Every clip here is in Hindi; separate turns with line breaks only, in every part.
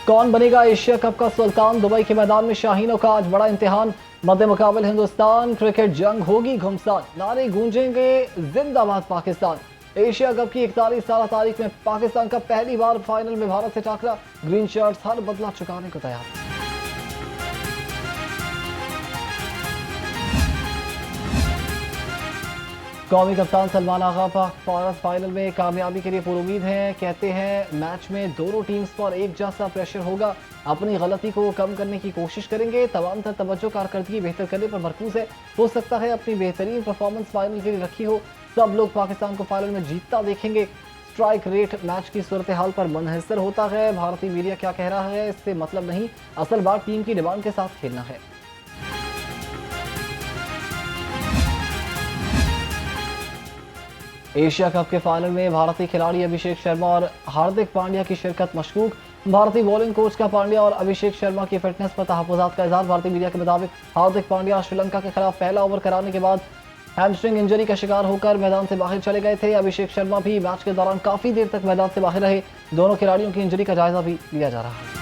कौन बनेगा एशिया कप का सुल्तान? दुबई के मैदान में शाहीनों का आज बड़ा इम्तिहान। मद्दे मुकाबल हिंदुस्तान, क्रिकेट जंग होगी घुमसान, नारे गूंजेंगे जिंदाबाद पाकिस्तान। एशिया कप की 41 साल तारीख में पाकिस्तान का पहली बार फाइनल में भारत से टकरा। ग्रीन शर्ट्स हर बदला चुकाने को तैयार। कौमी कप्तान सलमान आगा भारत फाइनल में कामयाबी के लिए पुरुमीद हैं। कहते हैं मैच में दोनों टीम्स पर एक जैसा प्रेशर होगा, अपनी गलती को कम करने की कोशिश करेंगे। तमाम तर तवज्जो कारकर्दगी बेहतर करने पर मरकूज है। हो सकता है अपनी बेहतरीन परफॉर्मेंस फाइनल के लिए रखी हो। सब लोग पाकिस्तान को फाइनल में जीतता देखेंगे। स्ट्राइक रेट मैच की सूरत हाल पर मुनहसर होता है। भारतीय मीडिया क्या कह रहा है इससे मतलब नहीं, असल बात टीम की डिमांड के साथ खेलना है। एशिया कप के फाइनल में भारतीय खिलाड़ी अभिषेक शर्मा और हार्दिक पांड्या की शिरकत मशकूक। भारतीय बॉलिंग कोच का पांड्या और अभिषेक शर्मा की फिटनेस पर तहफ्फुज़ात का इज़हार। भारतीय मीडिया के मुताबिक हार्दिक पांड्या श्रीलंका के खिलाफ पहला ओवर कराने के बाद हैमस्ट्रिंग इंजरी का शिकार होकर मैदान से बाहर चले गए थे। अभिषेक शर्मा भी मैच के दौरान काफी देर तक मैदान से बाहर रहे। दोनों खिलाड़ियों की इंजरी का जायजा भी लिया जा रहा है।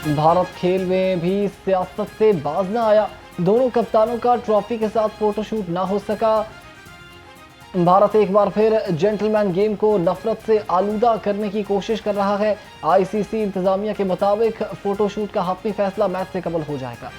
भारत खेल में भी सियासत से बाज न आया। दोनों कप्तानों का ट्रॉफी के साथ फोटोशूट ना हो सका। भारत एक बार फिर जेंटलमैन गेम को नफरत से आलूदा करने की कोशिश कर रहा है। आईसीसी इंतजामिया के मुताबिक फोटोशूट का हतमी फैसला मैच से कबल हो जाएगा।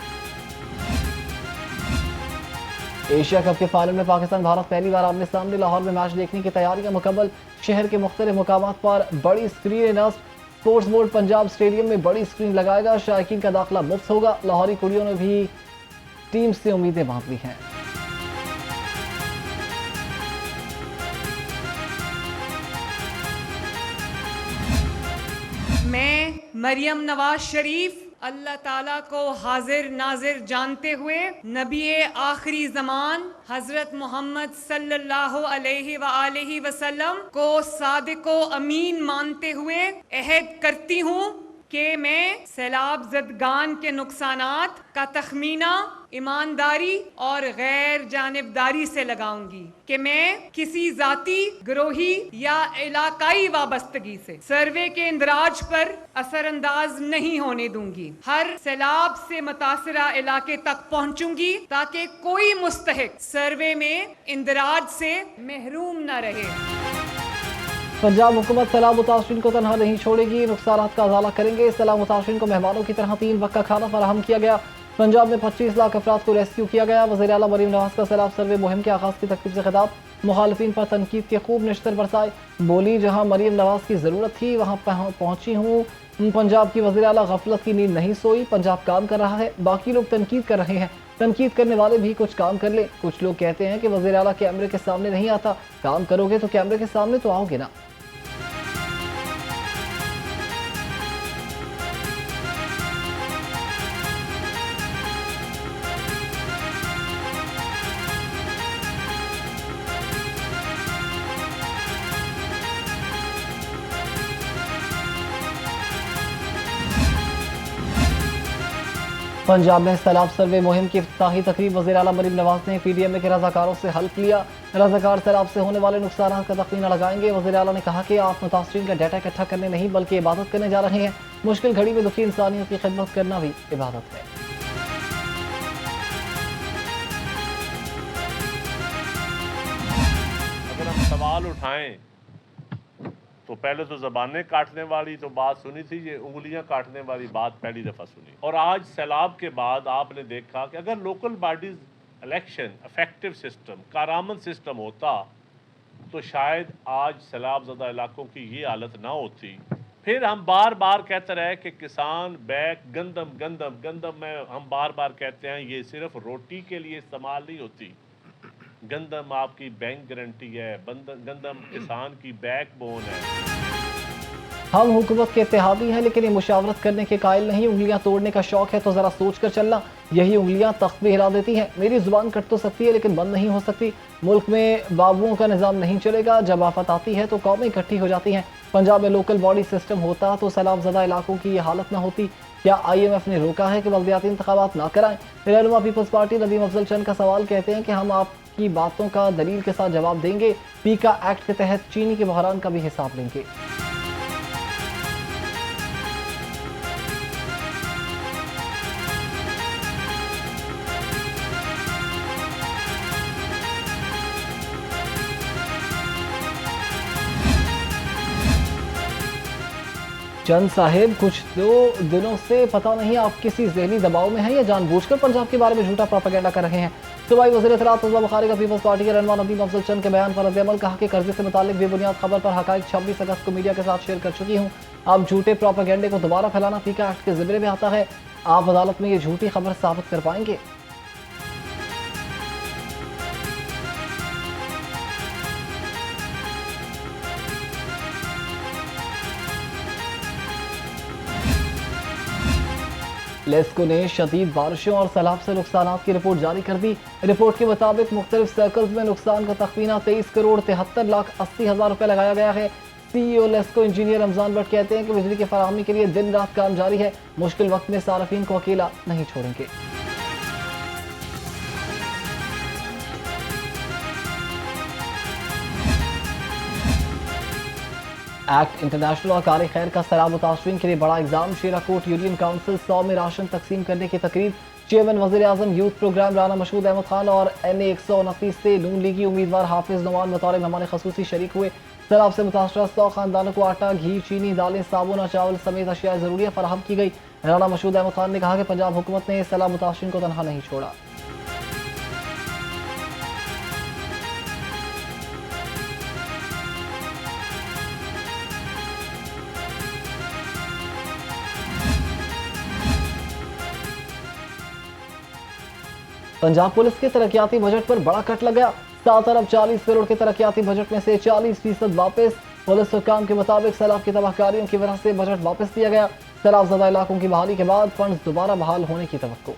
एशिया कप के फाइनल में पाकिस्तान भारत पहली बार आमने सामने। लाहौर में मैच देखने की तैयारियां मुकम्मल। शहर के मुख्तलिफ मुकामात पर बड़ी स्क्रीन नस्ब। स्पोर्ट्स बोर्ड पंजाब स्टेडियम में बड़ी स्क्रीन लगाएगा। शायकीन का दाखिला मुफ्त होगा। लाहौरी कुड़ियों ने भी टीम से उम्मीदें बांध ली हैं।
मैं मरियम नवाज शरीफ अल्लाह ताला को हाजिर नाजिर जानते हुए नबी आखिरी ज़मान हज़रत मोहम्मद सल्लल्लाहु अलैहि वसल्लम को सादिको अमीन मानते हुए अहद करती हूँ कि मैं सैलाब ज़दगान के नुकसानात का तखमीना ईमानदारी और गैर जानिबदारी से लगाऊंगी कि मैं किसी जाती, ग्रोही या इलाकाई वाबस्तगी से सर्वे के इंदराज पर असरअंदाज नहीं होने दूंगी। हर सैलाब से मुतासरा इलाके तक पहुंचूंगी ताकि कोई मुस्तहिक सर्वे में इंदराज से महरूम न रहे।
पंजाब हुकूमत सैलाब मुतासरीन को तनहा नहीं छोड़ेगी, नुकसान का अजाला करेंगे। सैलाब मुतासरीन को मेहमानों की तरह 3 वक्त का खाना फराहम किया गया। पंजाब में 25 लाख अफराद को रेस्क्यू किया गया। वज़ीर आला मरीम नवाज का सैलाब सर्वे मुहिम के आगाज़ की तकरीब से खिताब। मुखालिफिन पर तनकीद के खूब निश्तर बरसाए। बोली जहाँ मरीम नवाज की ज़रूरत थी वहाँ पहुँची हूँ। पंजाब की वज़ीर आला गफलत की नींद नहीं सोई। पंजाब काम कर रहा है, बाकी लोग तनकीद कर रहे हैं। तनकीद करने वाले भी कुछ काम कर ले। कुछ लोग कहते हैं कि वज़ीर आला कैमरे के सामने नहीं आता। काम करोगे तो कैमरे के सामने तो आओगे ना। पंजाब में सैलाब सर्वे मुहिम की इफ्तिताही तकरीब वज़ीर आला मरीम नवाज ने पीडीएमए के रज़ाकारों से हल्फ लिया। रज़ाकार सैलाब से होने वाले नुकसान का तखमीना लगाएंगे। वज़ीर आला ने कहा कि आप मुतासरीन का डाटा इकट्ठा करने नहीं बल्कि इबादत करने जा रहे हैं। मुश्किल घड़ी में दुखी इंसानियत की खिदमत करना भी इबादत है।
अगर हम सवाल उठाएं तो पहले तो ज़बानें काटने वाली तो बात सुनी थी, ये उंगलियां काटने वाली बात पहली दफ़ा सुनी। और आज सैलाब के बाद आपने देखा कि अगर local bodies election effective system, कारआमद सिस्टम होता तो शायद आज सैलाब ज़दा इलाकों की ये हालत ना होती। फिर हम बार बार कहते रहे कि किसान बैग गंदम गंदम गंदम में हम बार बार कहते हैं ये सिर्फ रोटी के लिए इस्तेमाल नहीं होती। गंदम आपकी बैंक गारंटी है, गंदम किसान की बैकबोन है।
हम हुकूमत के इत्तेहादी हैं लेकिन ये मुशावरत करने के कायल नहीं। उंगलियां तोड़ने का शौक है तो जरा सोच कर चलना। यही उंगलियां तख्त भी हिला देती हैं। मेरी जुबान कट तो सकती है लेकिन बंद नहीं हो सकती। मुल्क में बाबुओं का निज़ाम नहीं चलेगा। जब आफत आती है तो कौमें इकट्ठी हो जाती हैं। पंजाब में लोकल बॉडी सिस्टम होता तो सैलाब ज़दा इलाकों की ये हालत न होती। क्या IMF ने रोका है कि बल्दियाती इंतखाबात ना कराएं? रहनुमा पीपल्स पार्टी नदीम अफजल चंद का सवाल कहते हैं कि हम आप की बातों का दलील के साथ जवाब देंगे। पीका एक्ट के तहत चीनी के बहरान का भी हिसाब लेंगे। चंद साहिब, कुछ दो दिनों से पता नहीं आप किसी ज़हनी दबाव में हैं या जानबूझकर पंजाब के बारे में झूठा प्रोपेगेंडा कर रहे हैं। सूबाई वज़ीर इत्तलात मुस्तफा बुखारी का पीपल्स पार्टी के रहनुमा नदीम अफजल चंद के बयान पर रद्द-ए-अमल, कहा कि कर्जे से मुताल्लिक बेबुनियाद खबर पर हक़ाइक़ 26 अगस्त को मीडिया के साथ शेयर कर चुकी हूँ। अब झूठे प्रोपेगेंडे को दोबारा फैलाना पीका एक्ट के ज़िम्मे में आता है। आप अदालत में ये झूठी खबर साबित कर पाएंगे। लेस्को ने शदीद बारिशों और सैलाब से नुकसान की रिपोर्ट जारी कर दी। रिपोर्ट के मुताबिक मुख्तलिफ सर्कल्स में नुकसान का तखमीना 23 करोड़ 73,80,000 रुपये लगाया गया है। CEO लेस्को इंजीनियर रमजान भट्ट कहते हैं कि बिजली की फराहमी के लिए दिन रात काम जारी है। मुश्किल वक्त में सार्फिन को अकेला नहीं छोड़ेंगे। एक्ट इंटरनेशनल और कारी खैर का सलाम मुतासरीन के लिए बड़ा इक़दाम। शीराकोट यूनियन काउंसिल 100 में राशन तकसीम करने की तकरीब। चेयरमैन वज़ीर आज़म यूथ प्रोग्राम राना मशहूद अहमद खान और NA 129 से नून लीगी उम्मीदवार हाफिज नुमान बतौर मेहमान ख़ुसूसी शरीक हुए। सैलाब से मुतासरा 100 खानदानों को आटा, घी, चीनी, दालें, साबुन और चावल समेत अशिया ज़रूरिया फराहम की गई। राना मशहूद अहमद खान ने कहा कि पंजाब हुकूमत ने सैलाब मुतासरीन को तनहा नहीं छोड़ा। पंजाब पुलिस के तरक्याती बजट पर बड़ा कट लगा। 7 अरब 40 करोड़ के तरक्याती बजट में से 40% वापस। पुलिस हुक्काम के मुताबिक सैलाब की तबाहकारियों की वजह से बजट वापस दिया गया। सैलाब ज़दा इलाकों की बहाली के बाद फंड दोबारा बहाल होने की तवक्को।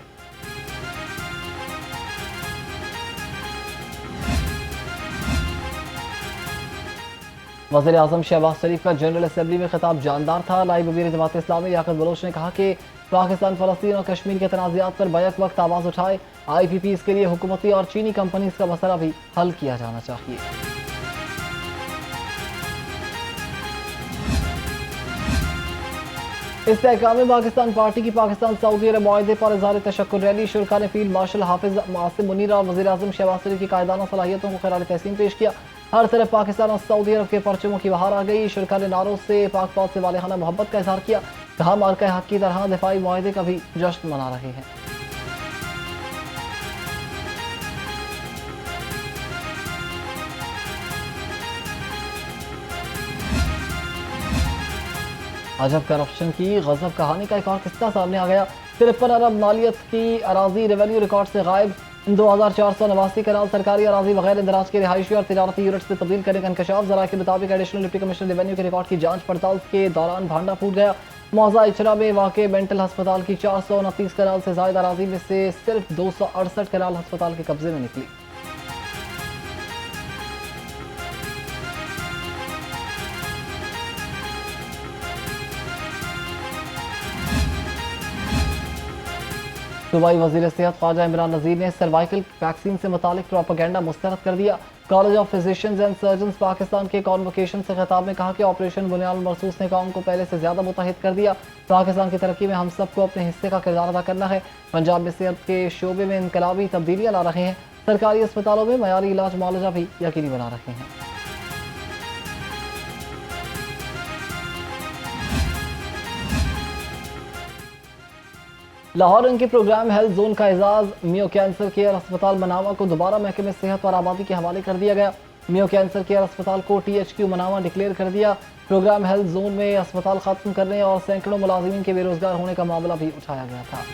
वज़ीर आज़म शहबाज शरीफ का जनरल असम्बली में खिताब जानदार था। नायब वज़ीर जमात इस्लामी लियाकत बलोच ने कहा कि पाकिस्तान फ़लस्तीन और कश्मीर के तनाज़ात पर बैक वक्त आवाज़ उठाए। IPPs के लिए हुकूमती और चीनी कंपनीज का मसला भी हल किया जाना चाहिए। इस्तेहकाम पाकिस्तान पार्टी की पाकिस्तान सऊदी अरब मुआहदे पर इज़हार तशक्कुर रैली। शुरका ने फील्ड मार्शल हाफिज आसिम मुनीर और वज़ीर आज़म शहबाज शरीफ की कायदाना सलाहियतों को खिराज तहसीन पेश किया। हर तरफ पाकिस्तान और सऊदी अरब के परचमों की बहार आ गई। शुरका ने नारों से पाक पाक से वालेहाना मोहब्बत का इजहार किया। कहा मार्का हक की तरह दिफाई मुआहदे का भी जश्न मना रहे हैं। अजब करप्शन की गजब कहानी का एक और किस्सा सामने आ गया। 53 अरब मालियत की अराजी रेवेन्यू रिकॉर्ड से गायब। 2489 कनाल सरकारी अराजी वगैरह इंदराज के रिहायशी और तिजारती यूनिट्स में तब्दील करने का इंकशाफ। जरा के मुताबिक एडिशनल डिप्टी कमिश्नर रेवेन्यू के रिकॉर्ड की जांच पड़ताल के दौरान भांडा फूट गया। मौजा इचरा में वाक़ मेंटल अस्पताल की 429 कनाल से ज़ायद अराजी में से सिर्फ 268 कनाल अस्पताल के कब्जे में निकली। सूबाई वज़ीर सेहत ख्वाजा इमरान नज़ीर ने सर्वाइकल वैक्सीन से मुतालिक प्रोपेगेंडा मुस्तरद कर दिया। College of physicians and surgeons Pakistan के कॉन्वोकेशन से खिताब में कहा कि ऑपरेशन बुनियाद मरसूस ने कौम को पहले से ज़्यादा मुतहद कर दिया। पाकिस्तान की तरक्की में हम सबको अपने हिस्से का किरदार अदा करना है। पंजाब में सेहत के शोबे में इनकलाबी तब्दीलियाँ ला रहे हैं। सरकारी अस्पतालों में मयारी इलाज मुआलजा भी यकीनी बना रहे हैं। लाहौर इनके प्रोग्राम हेल्थ जोन का एजाज मियो कैंसर केयर अस्पताल मनावा को दोबारा महकमे सेहत और आबादी के हवाले कर दिया गया। मियो कैंसर केयर अस्पताल को THQ मनावा डिक्लेयर कर दिया। प्रोग्राम हेल्थ जोन में अस्पताल खत्म करने और सैकड़ों मुलाजिमीन के बेरोजगार होने का मामला भी उठाया गया था।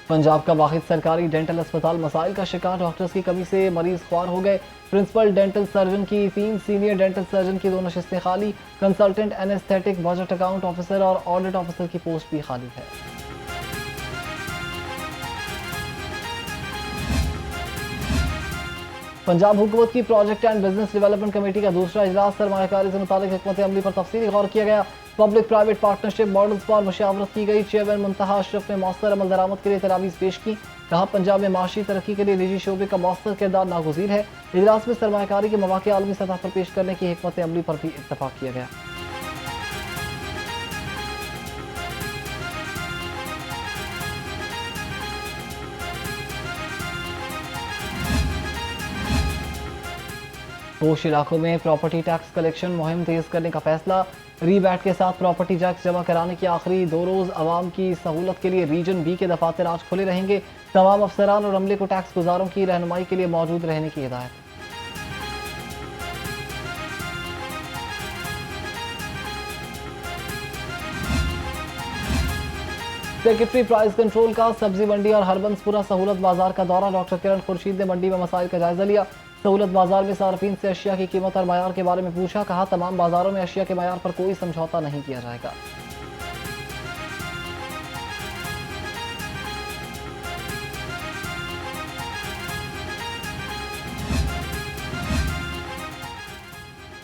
पंजाब का वाहिद सरकारी डेंटल अस्पताल मसाइल का शिकार। डॉक्टर्स की कमी से मरीज ख्वार हो गए। प्रिंसिपल डेंटल सर्जन की 3, सीनियर डेंटल सर्जन की 2 नशिस्तें खाली। Consultant anaesthetic, budget account officer और ऑडिट ऑफिसर की पोस्ट भी खाली है। पंजाब हुकूमत की project and business development committee का दूसरा इजलास। सरमायाकारी से मुतालिक हिकमत अमली पर तफसीली गौर किया गया। पब्लिक प्राइवेट पार्टनरशिप मॉडल्स पर मुशावरत की गई। चेयरमैन मुंतहा अशरफ ने मौसर अमल दरामद के लिए तजावीज़ पेश की। कहा पंजाब में माशी तरक्की के लिए निजी शोबे का मौसर किरदार नागुज़ीर है। इजलास में सरमायाकारी के मौक़े आलमी सतह पर पेश करने की हिकमत अमली पर भी इत्तफाक किया गया। पोश इलाकों में प्रॉपर्टी टैक्स कलेक्शन मुहिम तेज करने का फैसला। रीबैट के साथ प्रॉपर्टी टैक्स जमा कराने की आखिरी 2 रोज आवाम की सहूलत के लिए रीजन बी के दफातर आज खुले रहेंगे। तमाम अफसरान और अमले को टैक्स गुजारों की रहनुमाई के लिए मौजूद रहने की हिदायत। सेक्रेटरी प्राइस कंट्रोल का सब्जी मंडी और हरबंसपुरा सहूलत बाजार का दौरा। डॉक्टर किरण खुर्शीद ने मंडी में मसाइल का जायजा लिया। सहूलत बाजार में सार्फिन से अशिया की कीमत और मयार के बारे में पूछा। कहा तमाम बाजारों में अशिया के मयार पर कोई समझौता नहीं किया जाएगा।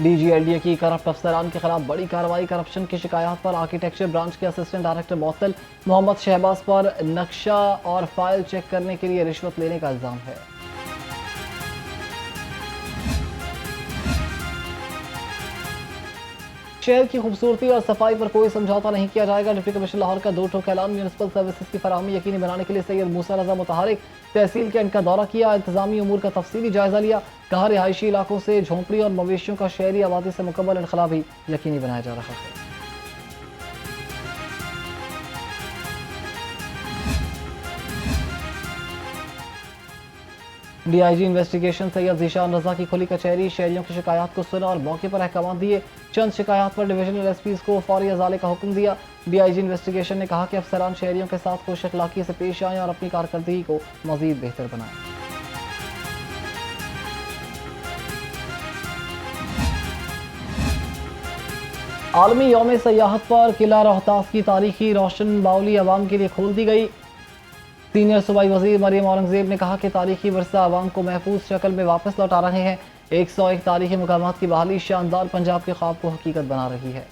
DGLDA की करप्ट अफसरान के खिलाफ बड़ी कार्रवाई। करप्शन की शिकायत पर आर्किटेक्चर ब्रांच के असिस्टेंट डायरेक्टर मुअत्तल। मोहम्मद शहबाज पर नक्शा और फाइल चेक करने के लिए रिश्वत लेने का इल्जाम है। शहर की खूबसूरती और सफाई पर कोई समझौता नहीं किया जाएगा। डिप्टी कमिश्नर लाहौर का 2 ठोक ऐलान। म्यूनिसिपल सर्विसेज की फराहमी यकीनी बनाने के लिए सैयद मूसा रजा मुतहरिक तहसील कैंट का दौरा किया। इंतजामी उमूर का तफसीली जायजा लिया। कहा रिहायशी इलाकों से झोंपड़ी और मवेशियों का शहरी आबादी से मुकम्मल इनखला भी यकीनी बनाया जा रहा है। DIG इन्वेस्टिगेशन सैयद ज़ीशान रजा की खुली कचहरी। शहरियों की शिकायत को सुना और मौके पर अहकाम दिए। चंद शिकायत पर डिविजनल SPs को फौरी अजाले का हुक्म दिया। DIG इन्वेस्टिगेशन ने कहा कि अफसरान शहरियों के साथ खुश अखलाकी से पेश आएं और अपनी कारकर्दगी को मजीद बेहतर बनाएं। आलमी यौम सयाहत पर किला रोहतास की तारीखी रोशन बाउली आवाम के लिए खोल दी गई। सीनियर सूबाई वजीर मरियम औरंगजेब ने कहा कि तारीखी वर्सा आवाम को महफूज शक्ल में वापस लौटा रहे हैं। 101 तारीखी मुकामात की बहाली शानदार पंजाब के ख्वाब को हकीकत बना रही है।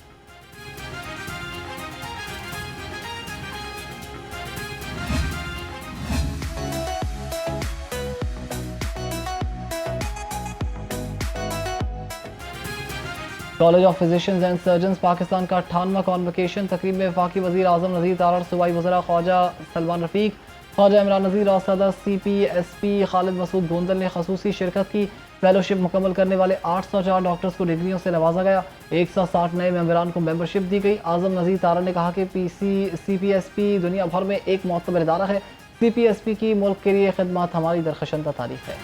College of physicians and surgeons Pakistan का 98वां कॉन्वोकेशन। तकरीब में वफाकी वजीर आजम नज़ीर तारड़, सूबाई वज़रा ख्वाजा सलमान रफ़ीक, ख्वाजा इमरान नज़ीर और सदर CPSP खालिद मसूद गोंदल ने खसूसी शिरकत की। फेलोशिप मुकम्मल करने वाले 804 डॉक्टर्स को डिग्रियों से नवाजा गया। 160 नए मेंबरान को मेंबरशिप दी गई। आजम नज़ीर तारड़ ने कहा कि CPSP दुनिया भर में एक मोतबर इदारा है। CPSP की मुल्क के लिए खिदमत हमारी दरखशंदा तारीख है।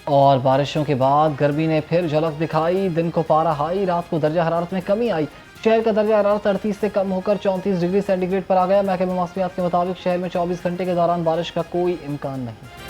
और बारिशों के बाद गर्मी ने फिर झलक दिखाई। दिन को पारा हाई, रात को दर्जा हरारत में कमी आई। शहर का दर्जा हरारत 38 से कम होकर 34 डिग्री सेंटीग्रेड पर आ गया। महकमे मौसमियात के मुताबिक शहर में 24 घंटे के दौरान बारिश का कोई इम्कान नहीं।